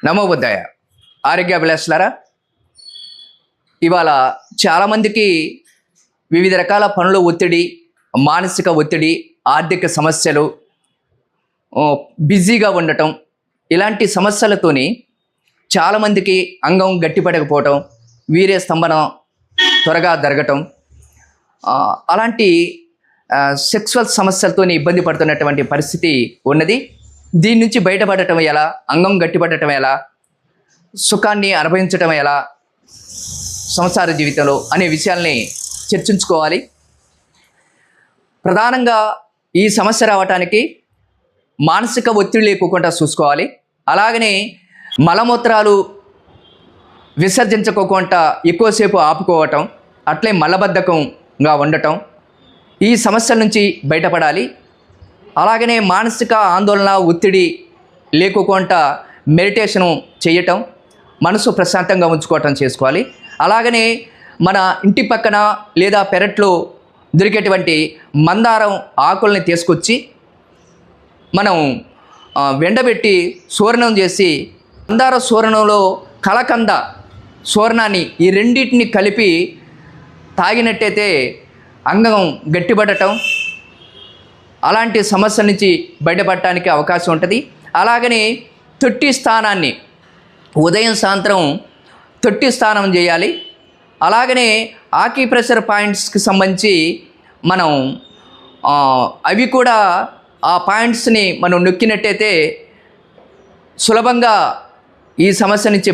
నమో బుద్ధాయ. ఆరోగ్యాభిలాషులారా, ఇవాళ చాలామందికి వివిధ రకాల పనుల ఒత్తిడి, మానసిక ఒత్తిడి, ఆర్థిక సమస్యలు, బిజీగా ఉండటం, ఇలాంటి సమస్యలతోని చాలామందికి అంగం గట్టిపడకపోవటం, వీర్య స్తంభనం త్వరగా జరగటం, అలాంటి సెక్సువల్ సమస్యలతోని ఇబ్బంది పడుతున్నటువంటి పరిస్థితి ఉన్నది. దీని నుంచి బయటపడటం ఎలా, అంగం గట్టిపడటం ఎలా, సుఖాన్ని అనుభవించటం ఎలా సంసార జీవితంలో అనే విషయాల్ని చర్చించుకోవాలి. ప్రధానంగా ఈ సమస్య రావటానికి మానసిక ఒత్తిడి లేకుండా చూసుకోవాలి. అలాగనే మలమూత్రాలు విసర్జించుకోకుండా ఎక్కువసేపు ఆపుకోవటం, అట్లే మలబద్ధకంగా ఉండటం, ఈ సమస్యల నుంచి బయటపడాలి. అలాగనే మానసిక ఆందోళన, ఒత్తిడి లేకుండా మెడిటేషను చేయటం, మనసు ప్రశాంతంగా ఉంచుకోవటం చేసుకోవాలి. అలాగనే మన ఇంటి పక్కన లేదా పెరట్లో దొరికేటువంటి మందారం ఆకుల్ని తీసుకొచ్చి మనం వెండబెట్టి సూర్ణం చేసి, మందార సూర్ణంలో కలకంద సూర్ణాన్ని ఈ రెండింటిని కలిపి తాగినట్టయితే అంగం గట్టిపడటం, అలాంటి సమస్యల నుంచి బయటపడటానికి అవకాశం ఉంటుంది. అలాగనే తొట్టి స్థానాన్ని ఉదయం సాయంత్రం తొట్టి స్నానం చేయాలి. అలాగనే ఆక్యుప్రెషర్ పాయింట్స్కి సంబంధించి మనం అవి కూడా ఆ పాయింట్స్ని మనం నొక్కినట్టయితే సులభంగా ఈ సమస్య నుంచి